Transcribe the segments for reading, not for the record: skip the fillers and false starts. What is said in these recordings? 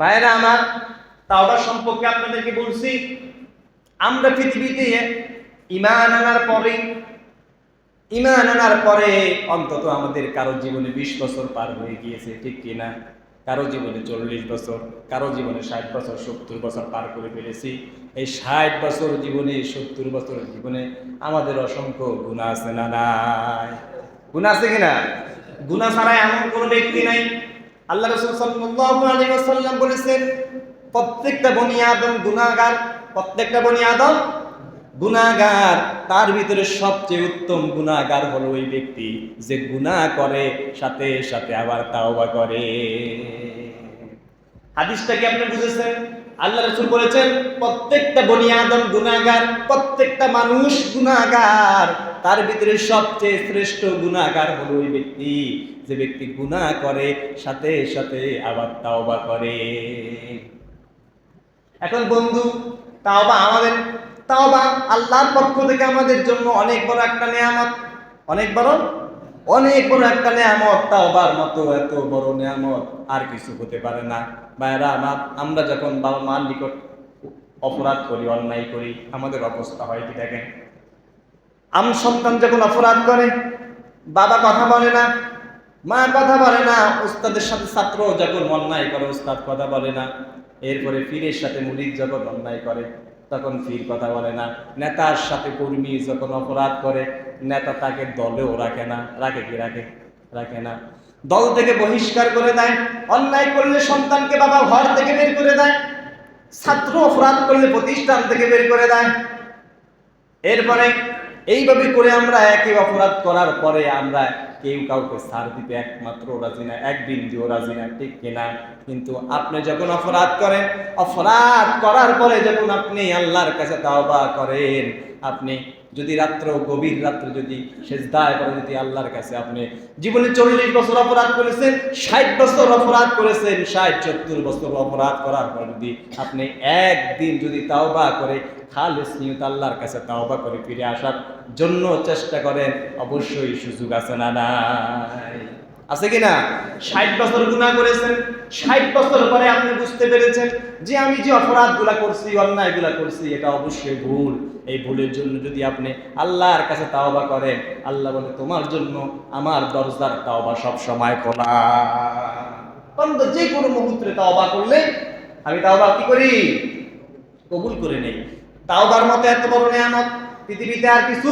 ভাইরা আমার, তাওবা সম্পর্কে আপনাদেরকে বলছি, আমরা পৃথিবীতে ঈমান আনার পরে অন্তত আমাদের কারো জীবনে 20 বছর পার হয়ে গিয়েছে, ঠিক কিনা? কারো জীবনে 40 বছর, কারো জীবনে 60 বছর, 70 বছর পার করে ফেলেছি। এই 60 বছর জীবনে, 70 বছর জীবনে আমাদের অসংখ্য গুনাহ আছে না নাই? গুনাহ আছে কিনা? গুনাহ ছাড়া এমন কোনো ব্যক্তি নাই। আল্লাহ রাসূল সাল্লাল্লাহু আলাইহি ওয়াসাল্লাম বলেছেন, প্রত্যেকটা বনি আদম গুনাহগার, প্রত্যেকটা বনি আদম গুনাহগার। তার ভিতরে সবচেয়ে উত্তম গুনাহগার হলো ওই ব্যক্তি যে গুনাহ করে সাথে সাথে আবার তাওবা করে। হাদিসটা কি আপনি বুঝেছেন? আল্লাহ রাসূল বলেছেন প্রত্যেকটা বনি আদম গুনাহগার, প্রত্যেকটা মানুষ গুনাহগার। তার ভিতরে সবচেয়ে শ্রেষ্ঠ গুনাহগার হলো ওই ব্যক্তি যে ব্যক্তি গুনাহ করে সাথে সাথে আবার তাওবা করে। এখন বন্ধু, তাওবা আল্লাহর পক্ষ থেকে আমাদের জন্য অনেক বড় একটা নেয়ামত, অনেক বড় একটা নেয়ামত। তাওবার মতো এত বড় নেয়ামত আর কিছু হতে পারে না। ভাইরা আমার, আমরা যখন বাবা মার নিকট অপরাধ করি, অন্যায় করি, আমাদের অবস্থা হয় কি দেখেন। সন্তান যখন অপরাধ করে, বাবা কথা বলে না, মা কথা বলে না। উস্তাদের সাথে ছাত্র যখন অন্যায় করে, উস্তাদ কথা বলে না। এরপরে পীরের সাথে মুরিদ যখন অন্যায় করে, তখন পীর কথা বলে না। নেতার সাথে কর্মী যখন অপরাধ করে, নেতা তাকে দলেও রাখে না। রাখে কি? রাখে না। দল থেকে বহিষ্কার করে দেয়। অন্যায় করলে সন্তানকে বাবা ঘর থেকে বের করে দেয়। ছাত্র অপরাধ করলে প্রতিষ্ঠান থেকে বের করে দেয়। এরপরে এইভাবে করে আমরা একই অপরাধ করার পরে আমরা কেউ কাউকে ছাড় দিতে একমাত্র রাজি না, এক বিন্দুও রাজি না, ঠিক কিনা? কিন্তু আপনি যখন অপরাধ করেন, অপরাধ করার পরে যখন আপনি আল্লাহর কাছে তাওবা করেন, আপনি যদি গভীর রাত্রে যদি সেজদায় পড়ে যদি আল্লাহর কাছে আপনি জীবনে 40 বছর অপরাধ করেছেন, 60 বছর অপরাধ করেছেন, 60-70 বছর অপরাধ করার পর যদি আপনি একদিন যদি তাওবা করে খালেস নিয়ত আল্লাহর কাছে তাওবা করে ফিরে আসার জন্য চেষ্টা করেন, অবশ্যই সুযোগ আছে না নাই? আছে কিনা? 60 বছর গুনাহ করেছেন, 60 বছর পরে আপনি বুঝতে পেরেছেন যে আমি যে অপরাধগুলা করছি, অন্যায়গুলা করছি, এটা অবশ্যই ভুল। এই ভুলের জন্য যদি আপনি আল্লাহর কাছে তাওবা করেন, আল্লাহ বলে তোমার জন্য আমার দরজার তাওবা সব সময় খোলা। অন্তত যে কোনো মুহূর্তে তাওবা করলে আমি তাওবা কি করি? কবুল করে নেই। তাওবার মতো এত বড় নিয়ামত পৃথিবীতে আর কিছু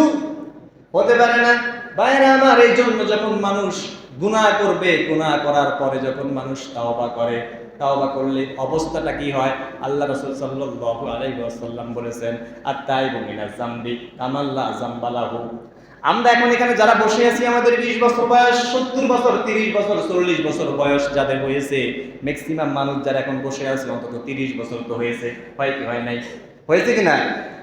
হতে পারে না। বাইরে আমার, এই জন্য যখন মানুষ গুনাহ করবে, গুনাহ করার পরে যখন মানুষ তাওবা করলে অবস্থাটা কি হয়? আল্লাহ রাসূল সাল্লাল্লাহু আলাইহি ওয়াসাল্লাম বলেছেন, আত-তাইবু মিনাজ যামবি কামান লা যামবা লাহু। আমরা এখন এখানে যারা বসে আছি, আমাদের 20 বছর বয়স, 70 বছর, 30 বছর, 40 বছর বয়স যাদের হয়েছে, ম্যাক্সিমাম মানুষ যারা এখন বসে আছে অন্তত 30 বছর তো হয়েছে। হয় কি হয় নাই? হয়েছে কিনা?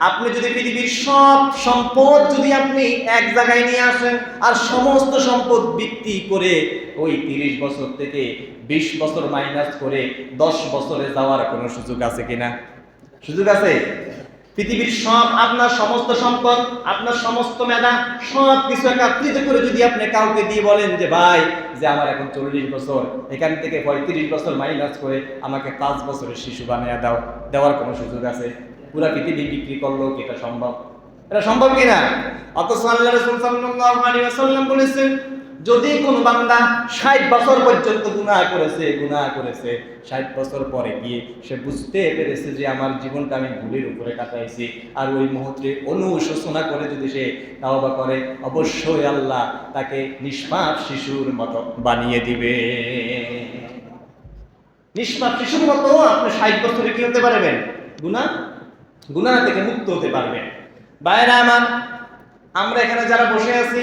আপনি যদি পৃথিবীর সব সম্পদ যদি আপনি এক জায়গায় নিয়ে আসেন আর সমস্ত সম্পদ বিক্রি করে ওই 30 বছর থেকে 20 বছর মাইনাস করে 10 বছরে যাওয়ার কোনো সুযোগ আছে কিনা? সুযোগ আছে? পৃথিবীর সব আপনার সমস্ত সম্পদ, আপনার সমস্ত মেধা, সব কিছু একত্রিত করে যদি আপনি কাউকে দিয়ে বলেন যে ভাই, যে আমার এখন 40 বছর, এখান থেকে 35 বছর মাইনাস করে আমাকে 5 বছরের শিশু বানিয়ে দাও, দেওয়ার কোনো সুযোগ আছে? পুরা পৃথিবী বিক্রি করলেও কি এটা সম্ভব? এটা সম্ভব কিনা? অথচ আল্লাহ রাসূল সাল্লাল্লাহু আলাইহি ওয়াসাল্লাম বলেছেন, যদি কোন বান্দা 60 বছর পর্যন্ত গুনাহ করেছে, 60 বছর পরে গিয়ে সে বুঝতে পেরেছে যে আমার জীবনটা আমি ভুলের উপরে কাটাইছি, আর ওই মুহূর্তে অনুশোচনা করে যদি সে তাওবা করে, অবশ্যই আল্লাহ তাকে নিষ্পাপ শিশুর মতো বানিয়ে দিবে। নিষ্পাপ শিশুর মতো আপনি 60 বছরে কি হতে পারবেন? গুনাহ থেকে মুক্ত হতে পারবেন। ভাইরা আমার, আমরা এখানে যারা বসে আছি,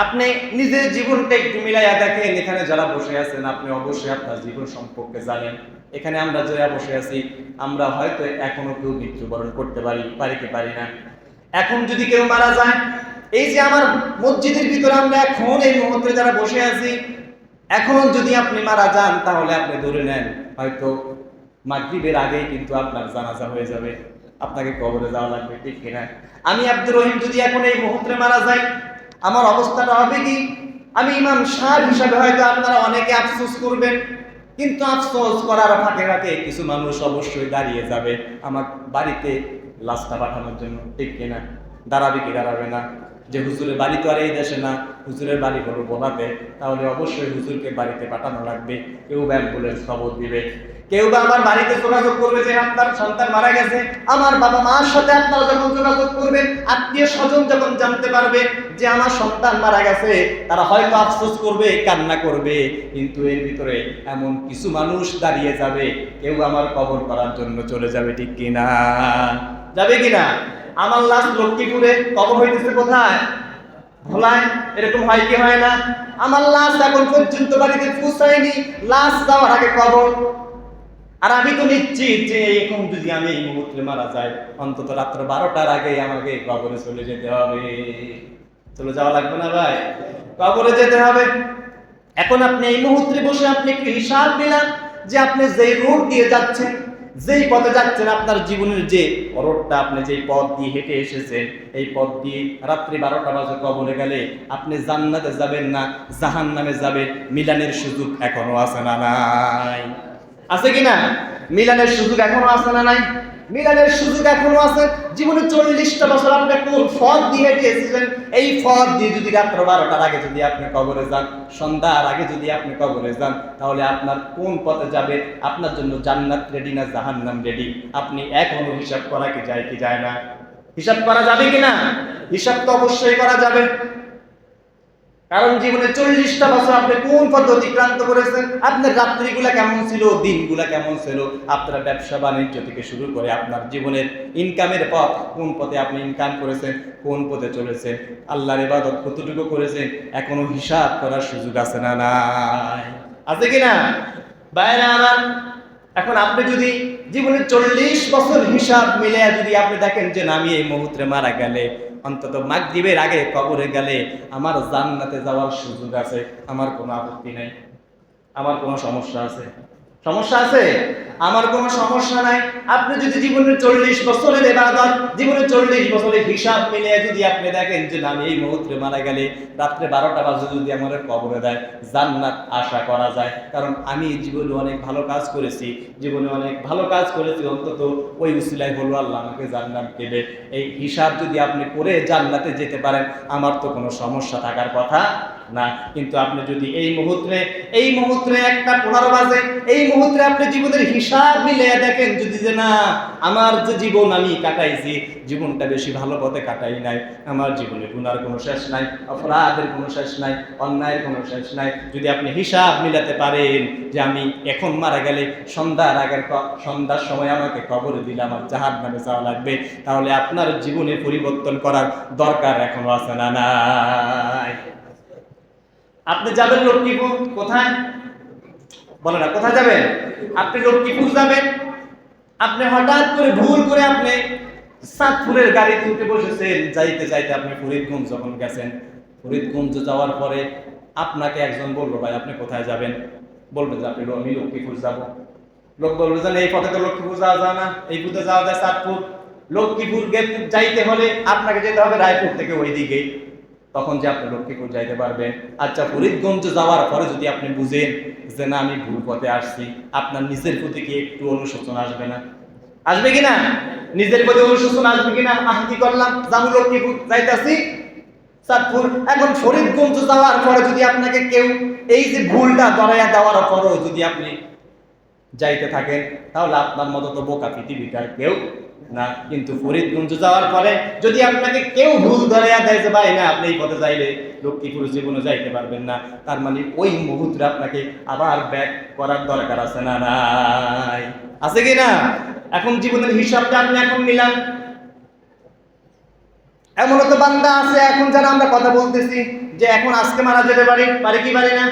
আপনি নিজের জীবনটা একটু মিলাইয়া দেখেন। এখানে যারা বসে আছেন, আপনি অবশ্যই আপনার জীবন সম্পর্কে জানেন। এখানে আমরা যারা বসে আছি, আমরা হয়তো এখনো কেউ মৃত্যুবরণ করতে পারি কি পারি না। এখন যদি কেউ মারা যায়, এই যে আমার মসজিদের ভিতরে আমরা এখন এই মুহূর্তে যারা বসে আছি, এখন যদি আপনি মারা যান, তাহলে আপনি ধরে নেন হয়তো মাগরিবের আগেই কিন্তু আপনার জানাজা হয়ে যাবে, আপনাকে কবরে যাওয়া লাগবে, ঠিক কিনা? আমি আব্দুর রহিম যদি এখন এই মুহূর্তে মারা যাই, আমার অবস্থাটা হবে কি? আমি ইমাম সাহেব হিসাবে হয়তো আপনারা অনেকে আফসোস করবেন, কিন্তু আফসোস করার ফাঁকে ফাঁকে কিছু মানুষ অবশ্যই দাঁড়িয়ে যাবে আমার বাড়িতে লাশটা পাঠানোর জন্য, ঠিক কিনা? দাঁড়াবে কি দাঁড়াবে না? যে হুজুরের বাড়ি তো আর এই দেশে না, হুজুরের বাড়ি হলো বোলাতে, তাহলে অবশ্যই হুজুরকে বাড়িতে পাঠানো লাগবে। কেউ বা অ্যাম্বুলেন্স খবর দিবে, কেউ বা আমার বাড়িতে যোগাযোগ করবে যে আপনার সন্তান মারা গেছে। আমার বাবা মার সাথে আপনারা যখন যোগাযোগ করবেন, আত্মীয় স্বজন যখন জানতে পারবে যে আমার সন্তান মারা গেছে, তারা হয়তো আফসোস করবে, কান্না করবে, কিন্তু এর ভিতরে এমন কিছু মানুষ দাঁড়িয়ে যাবে, কেউ আমার কবর করার জন্য চলে যাবে, ঠিক কিনা? যাবে কিনা? আমার লাশ লক্ষ্মীপুরে, কবর হইতেছে কোথায়? ভোলায়। এরকম হয় কি হয় না? আমার লাশ এখন পর্যন্ত বাড়িতে পৌঁছায়নি, লাশ যাওয়ার আগে কবর। আর আমি তো নিশ্চিত যে এখন যদি আমি এই মুহূর্তে মারা যাই, অন্তত রাত্র 12টার আগে আমাকে কবরে চলে যেতে হবে। চলে যাওয়া লাগবে না ভাই? কবরে যেতে হবে। এখন আপনি এই মুহূর্তে বসে আপনি একটু হিসাব দিলেন যে আপনি যেই রোড দিয়ে যাচ্ছেন, যেই পথে যাচ্ছেন, আপনার জীবনের যে রোডটা, আপনি যেই পথ দিয়ে হেঁটে এসেছেন, এই পথ দিয়ে রাত্রি 12টা বাজে কবরে গেলে আপনি জান্নাতে যাবেন না জাহান্নামে যাবেন, মিলানের সুযোগ এখনো আছে না নাই? আছে কিনা? মিলানের সুযোগ এখনো আছে না নাই? মিলানের সুযোগ এখনো আছে। জীবনে 40টা বছর আপনি কোন পথ দিয়ে হেঁটে এসেছেন, এই পথ দিয়ে যদি রাত্র 12টার আগে যদি আপনি কবরে যান, সন্ধ্যার আগে যদি আপনি কবরে যান, তাহলে আপনার কোন পথে যাবে? আপনার জন্য জান্নাত রেডি না জাহান্নাম রেডি? আপনি এখনো হিসাব করা কি যায় কি যায় না? হিসাব করা যাবে কিনা? হিসাব তো অবশ্যই করা যাবে। কারণ জীবনে 40টা বছর আপনি কোন পথ অতিক্রান্ত করেছেন, আপনার রাত্রিগুলা কেমন ছিল, দিনগুলা কেমন ছিল, আপনার ব্যবসা বাণিজ্য থেকে শুরু করে আপনার জীবনের ইনকামের পথ, কোন পথে আপনি ইনকাম করেছেন, কোন পথে চলেছেন, আল্লাহর ইবাদত কতটুকু করেছেন, এখনো হিসাব করার সুযোগ আছে না নাই? আছে কিনা? বাইরে আমার এখন আপনি যদি জীবনের 40 বছর হিসাব মিলে যদি আপনি দেখেন যে না, আমি এই মুহূর্তে মারা গেলে, অন্তত মাগরিবের আগে কবরে গেলে আমার জান্নাতে যাওয়ার সুযোগ আছে, আমার কোনো আপত্তি নাই। আমার কোনো সমস্যা আছে? সমস্যা আছে? আমার কোনো সমস্যা নাই। আপনি যদি জীবনের 40 বছরের ইবাদত, জীবনের 40 বছরের হিসাব মিলিয়ে যদি আপনি দেখেন যে না, আমি এই মুহূর্তে মারা গেলে রাত্রে 12টা বাজে যদি আমার কবরে দেয়, জান্নাত আশা করা যায়। কারণ আমি জীবনে অনেক ভালো কাজ করেছি, জীবনে অনেক ভালো কাজ করেছি, অন্তত ওই উসিলায় হলো আল্লাহ আমাকে জান্নাত দেবে। এই হিসাব যদি আপনি করে জান্নাতে যেতে পারেন, আমার তো কোনো সমস্যা থাকার কথা না। কিন্তু আপনি যদি এই মুহূর্তে 1:15 বাজে, এই মুহূর্তে আপনি জীবনের হিসাব মিলিয়ে দেখেন যদি যে না, আমার যে জীবন আমি কাটাইছি, জীবনটা বেশি ভালো পথে কাটাই নাই, আমার জীবনে গুনার কোনো শেষ নাই, অপরাধের কোনো শেষ নাই, অন্যায়ের কোনো শেষ নাই, যদি আপনি হিসাব মিলাতে পারেন যে আমি এখন মারা গেলে সন্ধ্যার সময় আমাকে কবরে দিলে আমার জাহান্নামে যাওয়া লাগবে, তাহলে আপনার জীবনে পরিবর্তন করার দরকার এখনো আছে না নাই? আপনি যাবেন লক্ষ্মীপুর, কোথায় বলে না, কোথায় যাবেন? আপনি লক্ষ্মীপুর যাবেন, আপনি হঠাৎ করে ভুল করে আপনি চাঁদপুরের গাড়িতে উঠে বসেছেন, যাইতে যাইতে আপনি ফরিদগঞ্জ যখন গেছেন, ফরিদগঞ্জ যাওয়ার পরে আপনাকে একজন বললো ভাই আপনি কোথায় যাবেন? বলবেন যে আমি লক্ষ্মীপুর যাবো। লোক বলবে যে এই পথে তো লক্ষ্মীপুর যাওয়া যায় না, এই পথে যাওয়া যায় চাঁদপুর। লক্ষ্মীপুর যাইতে হলে আপনাকে যেতে হবে রায়পুর থেকে ওই দিকে, তখন যে আপনি লক্ষ্মীপুর যাইতে পারবেন। আচ্ছা, ফরিদগঞ্জ যাওয়ার পরে যদি আপনি বুঝেন যে না আমি ভুল পথে আসছি, আপনার নিজের প্রতি কি একটু অনুশোচনা আসবে না? আসবে কিনা? নিজের প্রতি অনুশোচনা আসবে কিনা? কি করলাম, যাবো লক্ষ্মীপুর, যাইতাছি চাঁদপুর। এখন ফরিদগঞ্জ যাওয়ার পরে যদি আপনাকে কেউ এই যে ভুলটা ধরাইয়া দেওয়ার পরও যদি আপনি যাইতে থাকেন, তাহলে আপনার মতো তো বোকা পৃথিবীটার কেউ না। কিন্তু ফরিদগঞ্জ যাওয়ার পরে যদি আপনাকে কেউ ভুল ধরাইয়া দেয় যে ভাই না আপনি এই পথে যাইলে লক্ষ্মীপুর জীবনে যাইতে পারবেন না, তার মানে ওই মুহূর্তে আপনাকে আবার ব্যাক করার দরকার আছে না নাই? আছে কি না? এখন জীবনের হিসাবটা আপনি এখন মিলান। এমনও তো বান্দা আছে এখন যারা আমরা কথা বলতেছি যে এখন আজকে মারা যেতে পারে কি পারে না?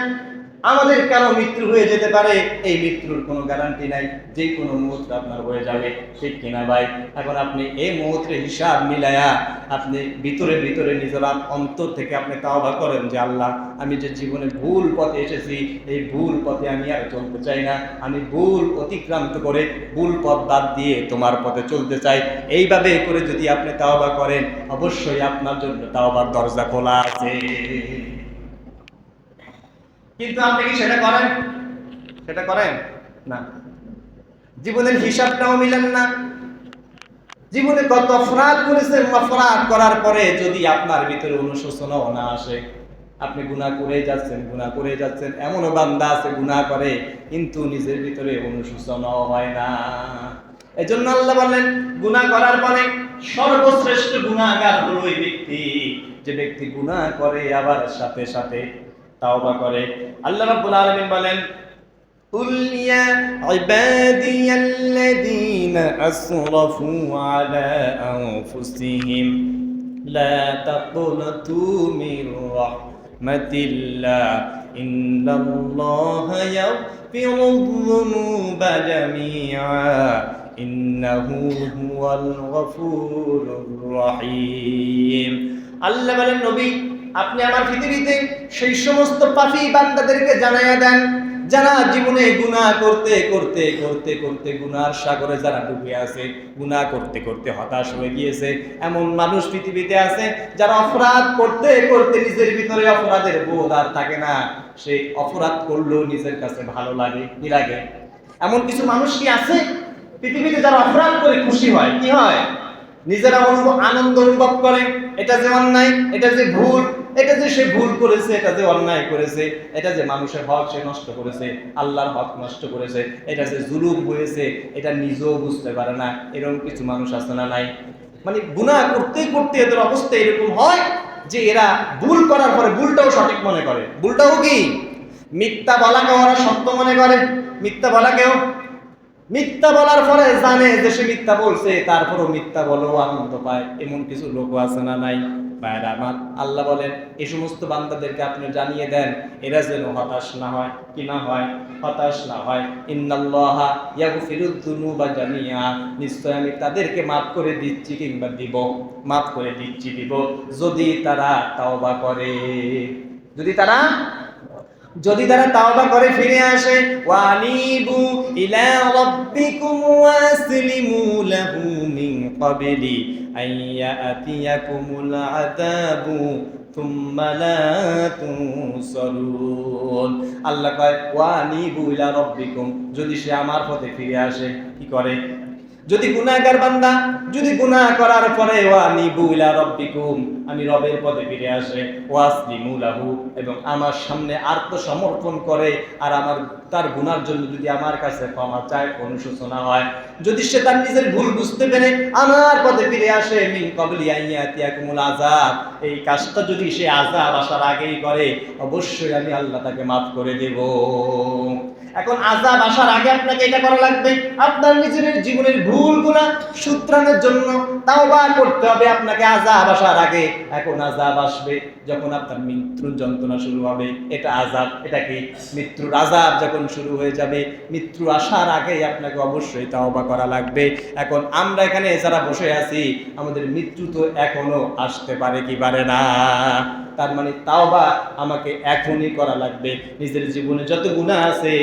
আমাদের কারো মৃত্যু হয়ে যেতে পারে, এই মৃত্যুর কোনো গ্যারান্টি নাই, যে কোনো মুহূর্তে আপনার হয়ে যাবে, ঠিক কিনা ভাই? এখন আপনি এই মুহূর্তে হিসাব মিলায়া আপনি ভিতরে ভিতরে নিজের অন্তর থেকে আপনি তাওবা করেন যে আল্লাহ, আমি যে জীবনে ভুল পথে এসেছি, এই ভুল পথে আমি আর চলতে চাই না, আমি ভুল অতিক্রান্ত করে ভুল পথ বাদ দিয়ে তোমার পথে চলতে চাই। এইভাবে করে যদি আপনি তাওবা করেন, অবশ্যই আপনার জন্য তাওবার দরজা খোলা আছে। কিন্তু আপনি কি সেটা করেন? সেটা করেন না। জীবনের হিসাবটাও মিলেন না। জীবনে কত অপরাধ করেছেন, অপরাধ করার পরে যদি আপনার ভিতরে অনুশোচনাও না আসে, আপনি গুনাহ করে যাচ্ছেন। এমনও বান্দা আছে গুনাহ করে কিন্তু নিজের ভিতরে অনুশোচনাও হয় না। এজন্য আল্লাহ বলেন গুনাহ করার পরে সর্বশ্রেষ্ঠ গুনাহগার হলো ওই ব্যক্তি যে ব্যক্তি গুনাহ করে আবার সাথে সাথে তাওবা করে। আল্লাহ রাব্বুল আলামিন বলেন قل يا عبادي الذين أسرفوا على أنفسهم لا تقنطوا من رحمة الله إن الله يغفر الذنوب جميعا إنه هو الغفور الرحيم আল্লাহ বলেন নবী আপনি আমার পৃথিবীতে সেই সমস্ত পাপী বান্দাদেরকে জানায়া দেন যারা জীবনে গুনাহ করতে করতে করতে করতে গুনার সাগরে যারা ডুবে আছে, গুনাহ করতে করতে হতাশ হয়ে গিয়েছে। এমন মানুষ পৃথিবীতে আছে যারা অপরাধ করতে করতে নিজের ভিতরে অপরাধের বোধ আর থাকে না, সে অপরাধ করলেও নিজের কাছে ভালো লাগে, কি লাগে? এমন কিছু মানুষ কি আছে পৃথিবীতে যারা অপরাধ করে খুশি হয়, কি হয়? নিজেরা আনন্দ অনুভব করে, এটা যে অন্যায়, এটা যে ভুল, এটা যে সে ভুল করেছে, এটা যে অন্যায় করেছে, এটা যে মানুষের হক সে নষ্ট করেছে, আল্লাহর হক নষ্ট করেছে, এটা যে জুলুম হয়েছে, এটা নিজেও বুঝতে পারে না। এরকম কিছু মানুষ আছে না নাই? মানে গুনাহ করতে করতে এদের অবস্থা এরকম হয় যে এরা ভুল করার পরে ভুলটাও সঠিক মনে করে। ভুলটাও কি? মিথ্যা বলাকে ওরা সত্য মনে করে। মিথ্যা বলার পরে জানে যে সে মিথ্যা বলছে, তারপরও মিথ্যা বলেও আনন্দ পায়। এমন কিছু লোক আছে না নাই? ভাইরা আমার, আল্লাহ বলেন এই সমস্ত বান্দাদেরকে আপনি জানিয়ে দেন এরা যেন হতাশ না হয়। কি না হয়? হতাশ না হয়। ইন্নাল্লাহা ইয়াগফিরুয যুনুবা জামিআ, নিশ্চয় আমি তাদেরকে মাফ করে দিচ্ছি কিংবা দিব, মাফ করে দিচ্ছি দিব যদি তারা তাওবা করে। যদি তারা তাওবা করে ফিরে আসে, ওয়ানিবু ইলা রাব্বিকুম ওয়াসলিমু লাহু মিন ক্বাবলি আইয়াতিয়াকুমুল আযাবু থুম্মা লা তুনসারুন। আল্লাহ কয় ওয়ানিবু ইলা রাব্বিকুম, যদি সে আমার পথে ফিরে আসে, কি করে? যদি গুনাহগার বান্দা যদি গুনাহ করার পরে ওয়ানিবু ইলা রাব্বিকুম, আমি রবের পথে ফিরে আসে, ওয়াসলিমু লাহু, এবং আমার সামনে আত্মসমর্পণ করে আর তার গুনার জন্য যদি আমার কাছে ক্ষমা চায়, অনুশোচনা হয়, যদি সে তার নিজের ভুল বুঝতে পেরে আমার পথে ফিরে আসে, মিন ক্বাবলি আইয়াতিয়াকুমুল আযাব, এই কাজটা যদি সে আযাব আসার আগেই করে, অবশ্যই আমি আল্লাহ তাকে মাফ করে দেব। এখন আযাব আসার আগে আপনাকে এটা করা লাগবে, আপনার নিজের জীবনের ভুলগুলো শুধরানোর জন্য তাওবা করতে হবে আপনাকে আযাব আসার আগে। এখন আযাব আসবে যখন আপনার মৃত্যুর যন্ত্রণা শুরু হবে, এটা আযাব। এটা কি? মৃত্যুর আযাব যখন শুরু হয়ে যাবে, মৃত্যু আসার আগেই আপনাকে অবশ্যই তাওবা করা লাগবে। এখন আমরা এখানে যারা বসে আছি, আমাদের মৃত্যু তো এখনো আসতে পারে কি পারে না? তার মানে তাওবা আমাকে এখনই করা লাগবে। নিজের জীবনে যত গুনাহ আছে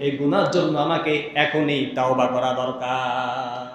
এই গুনার জন্য আমাকে এখনই তাওবা করা দরকার।